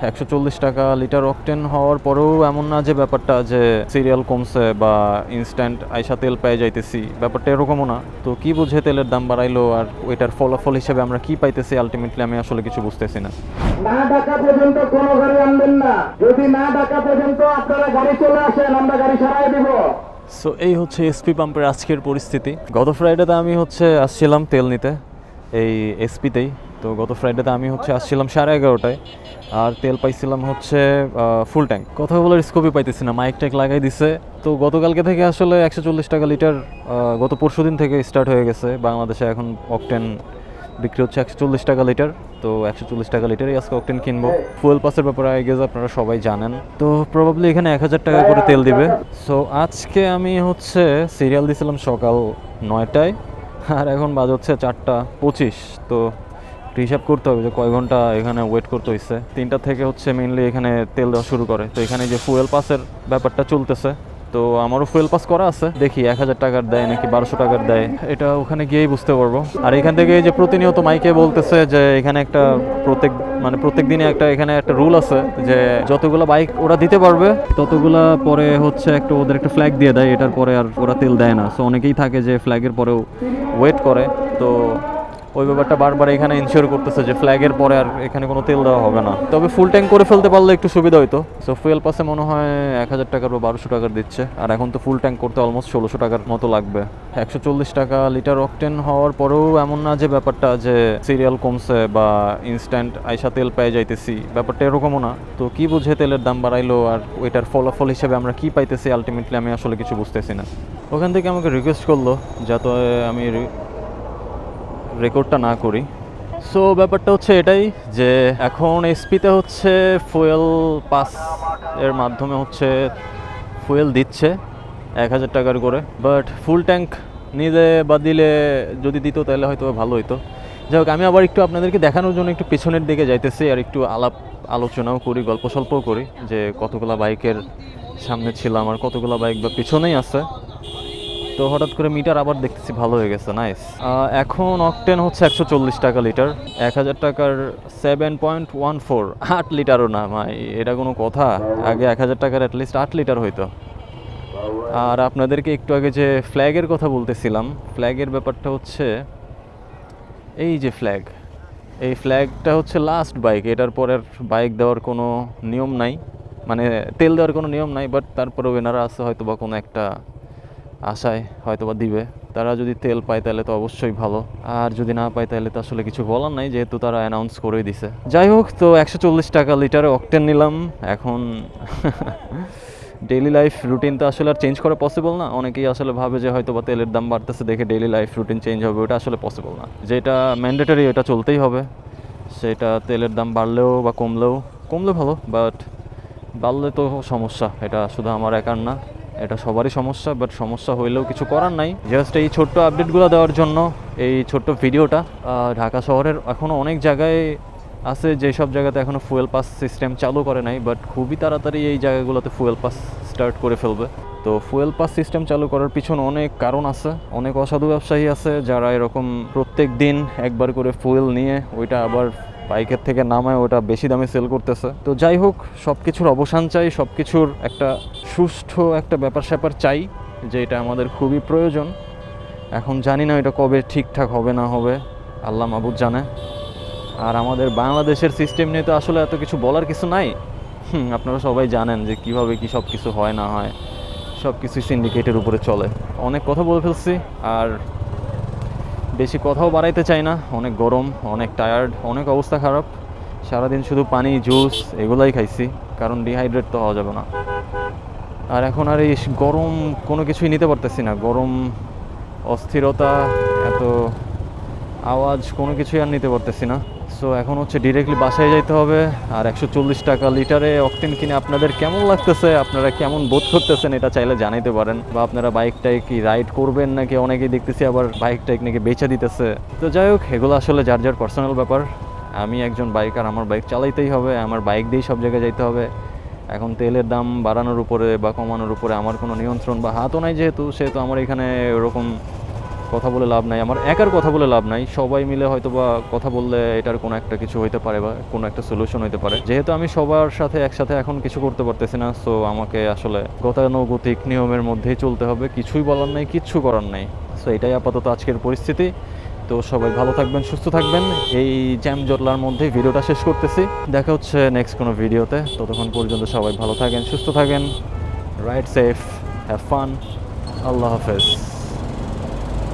৳১৪০ litre octane হওয়ার পরেও এমন না যে ব্যাপারটা যে সিরিয়াল কমছে বা ইনস্ট্যান্ট আইসা তেল পেয়ে যাইতেছি, ব্যাপারটা এরকমও না। তো কি বুঝে তেলের দাম বাড়াইলো আর ওইটার ফলাফল হিসেবে আমরা কি পাইতেছি আলটিমেটলি আমি আসলে কিছু বুঝতেছি না। না ডাকা পর্যন্ত কোনো গাড়ি আনবেন না। যদি না ডাকা পর্যন্ত আপনারা গাড়ি চলে আসেন, আমরা গাড়ি সারাই দিব। সো এই হচ্ছে এসপি পাম্পের আজকের পরিস্থিতি। গত ফ্রাইডেতে আমি আসছিলাম তেল নিতে এই এসপিতেই। তো গত ফ্রাইডেতে আমি আসছিলাম 11:30টায় আর তেল পাইছিলাম ফুল ট্যাঙ্ক। কথা বলার স্কোপই পাইতেছি না, মাইক ট্যাক লাগাই দিছে। তো গতকালকে থেকে আসলে ৳140 লিটার, গত পরশুদিন থেকে স্টার্ট হয়ে গেছে। বাংলাদেশে এখন অকটেন বিক্রি হচ্ছে ৳140 লিটার। তো ৳140 লিটারই আজকে অকটেন কিনবো। ফুয়েল পাসের ব্যাপারে আই গেস আপনারা সবাই জানেন। তো প্রবাবলি এখানে ৳1000 করে তেল দিবে। সো আজকে আমি সিরিয়াল দিয়েছিলাম সকাল 9টায় আর এখন বাজে 4:25। তো হিসাব করতে হবে যে কয় ঘন্টা এখানে ওয়েট করতে হয়েছে। 3টা থেকে মেইনলি এখানে তেল দেওয়া শুরু করে। তো এখানে যে ফুয়েল পাসের ব্যাপারটা চলতেছে, তো আমারও ফুয়েল পাস করা আছে। দেখি ৳1000 দেয় নাকি ৳1200 দেয়, এটা ওখানে গিয়েই বুঝতে পারবো। আর এখান থেকে যে প্রতিনিয়ত মাইকে বলতেছে যে এখানে একটা প্রত্যেক দিনে এখানে একটা রুল আছে যে যতগুলো বাইক ওরা দিতে পারবে ততগুলা পরে ওদের একটা ফ্ল্যাগ দিয়ে দেয়, এটার পরে আর ওরা তেল দেয় না। সো অনেকেই থাকে যে ফ্ল্যাগের পরেও ওয়েট করে। তো ওই ব্যাপারটা বারবার এখানে ইনশিওর করতেছে যে ফ্ল্যাগের পরে আর এখানে কোনো তেল দেওয়া হবে না। তবে ফুল ট্যাঙ্ক করে ফেলতে পারলে একটু সুবিধা হইতো। সো ফুয়েল পাসে মনে হয় ৳1000 বা ৳1200 দিচ্ছে, আর এখন তো ফুল ট্যাঙ্ক করতে অলমোস্ট ৳1600 মতো লাগবে। ৳140 লিটার অকটেন হওয়ার পরেও এমন না যে ব্যাপারটা যে সিরিয়াল কমছে বা ইনস্ট্যান্ট আইসা তেল পেয়ে যাইতেছি, ব্যাপারটা এরকমও না। তো কি বুঝে তেলের দাম বাড়াইলো আর ওইটার ফলাফল হিসেবে আমরা কি পাইতেছি আলটিমেটলি আমি আসলে কিছু বুঝতেছি না। ওখান থেকে আমাকে রিকোয়েস্ট করলো যাতে আমি রেকর্ডটা না করি। সো ব্যাপারটা এটাই যে এখন এসপিতে ফুয়েল পাস এর মাধ্যমে ফুয়েল দিচ্ছে ৳1000 করে, বাট ফুল ট্যাঙ্ক নিলে বা দিলে যদি দিত তাহলে হয়তো ভালো হতো। যাই হোক, আমি আবার একটু আপনাদেরকে দেখানোর জন্য একটু পেছনের দিকে যাইতেছি আর একটু আলোচনাও করি, গল্প স্বল্পও করি যে কতগুলা বাইকের সামনে ছিলাম আর কতগুলা বাইক বা পিছনেই আছে। তো হঠাৎ করে মিটার আবার দেখতেছি ভালো হয়ে গেছে, নাইস। এখন অকটেন ৳140 লিটার, ৳1000 7.14, 8 লিটারও না ভাই, এটা কোনো কথা? আগে ৳1000 অ্যাটলিস্ট 8 লিটার হইতো। আর আপনাদেরকে একটু আগে যে ফ্ল্যাগের কথা বলতেছিলাম, ফ্ল্যাগের ব্যাপারটা এই যে ফ্ল্যাগ, এই ফ্ল্যাগটা লাস্ট বাইক, এটার পরের বাইক দেওয়ার কোনো নিয়ম নাই, মানে তেল দেওয়ার কোনো নিয়ম নাই। বাট তারপরেও এনারা আছে হয়তো বা কোনো একটা আশায় হয়তো বা দিবে। তারা যদি তেল পায় তাহলে তো অবশ্যই ভালো, আর যদি না পায় তাহলে তো আসলে কিছু বলার নাই, যেহেতু তারা অ্যানাউন্স করেই দিছে। যাই হোক, তো ৳140 লিটারে অকটেন নিলাম। এখন ডেইলি লাইফ রুটিন তো আসলে আর চেঞ্জ করা পসিবল না। অনেকেই আসলে ভাবে যে হয়তো বা তেলের দাম বাড়তেছে দেখে ডেইলি লাইফ রুটিন চেঞ্জ হবে, ওটা আসলে পসিবল না। যেটা ম্যান্ডেটরি ওটা চলতেই হবে, সেটা তেলের দাম বাড়লেও বা কমলে ভালো, বাট বাড়লে তো সমস্যা। এটা শুধু আমার একার না, এটা সবারই সমস্যা। বাট সমস্যা হইলেও কিছু করার নাই। জাস্ট এই ছোট্ট আপডেটগুলো দেওয়ার জন্য এই ছোট্ট ভিডিওটা। ঢাকা শহরের এখনও অনেক জায়গায় আছে যেসব জায়গাতে এখনও ফুয়েল পাস সিস্টেম চালু করে নাই, বাট খুবই তাড়াতাড়ি এই জায়গাগুলোতে ফুয়েল পাস স্টার্ট করে ফেলবে। তো ফুয়েল পাস সিস্টেম চালু করার পিছনে অনেক কারণ আছে। অনেক অসাধু ব্যবসায়ী আছে যারা এরকম প্রত্যেক দিন একবার করে ফুয়েল নিয়ে ওইটা আবার বাইকের থেকে নামায় ওটা বেশি দামে সেল করতেছে। তো যাই হোক, সব কিছুর অবসান চাই, সব কিছুর একটা সুষ্ঠু একটা ব্যাপার স্যাপার চাই, যে এটা আমাদের খুবই প্রয়োজন। এখন জানি না এটা কবে ঠিকঠাক হবে না হবে, আল্লাহ মাবুদ জানে। আর আমাদের বাংলাদেশের সিস্টেম নিয়ে তো আসলে এত কিছু বলার কিছু নাই। আপনারা সবাই জানেন যে কীভাবে কী সব কিছু হয় না হয়, সব কিছুই সিন্ডিকেটের উপরে চলে। অনেক কথা বলে ফেলছি, আর বেশি কথাও বাড়াইতে চাই না। অনেক গরম, অনেক টায়ার্ড, অনেক অবস্থা খারাপ। সারাদিন শুধু পানি, জুস এগুলাই খাইছি, কারণ ডিহাইড্রেট তো হওয়া যাবে না। আর এখন আর এই গরম কোনো কিছুই নিতে পারতেছি না। গরম, অস্থিরতা, এত আওয়াজ, কোনো কিছুই আর নিতে পারতেছি না। সো এখন ডিরেক্টলি বাসায় যাইতে হবে। আর ৳140 লিটারে অকটেন কিনে আপনাদের কেমন লাগতেছে, আপনারা কেমন বোধ করতেছেন, এটা চাইলে জানাইতে পারেন। বা আপনারা বাইকটাই কি রাইড করবেন, নাকি অনেকেই দেখতেছি আবার বাইকটাই নাকি বেচে দিতেছে। তো যাই হোক, এগুলো আসলে যার যার পার্সোনাল ব্যাপার। আমি একজন বাইকার, আমার বাইক চালাইতেই হবে, আমার বাইক দিয়েই সব জায়গায় যাইতে হবে। এখন তেলের দাম বাড়ানোর উপরে বা কমানোর উপরে আমার কোনো নিয়ন্ত্রণ বা হাতও নাই, যেহেতু সেহেতু আমার এখানে ওরকম কথা বলে লাভ নাই, আমার একার কথা বলে লাভ নাই, সবাই মিলে হয়তো বা কথা বললে এটার কোনো একটা কিছু হইতে পারে বা কোনো একটা সলিউশন হইতে পারে। যেহেতু আমি সবার সাথে একসাথে এখন কিছু করতে পারতেছি না, সো আমাকে আসলে গতানুগতিক নিয়মের মধ্যেই চলতে হবে, কিছুই বলার নাই, কিচ্ছু করার নাই। সো এটাই আপাতত আজকের পরিস্থিতি। তো সবাই ভালো থাকবেন, সুস্থ থাকবেন। এই জ্যাম জটলার মধ্যেই ভিডিওটা শেষ করতেছি। দেখা হচ্ছে নেক্সট কোনো ভিডিওতে। ততক্ষণ পর্যন্ত সবাই ভালো থাকেন, সুস্থ থাকেন, রাইড সেফ, হ্যাভ ফান, আল্লাহ হাফেজ।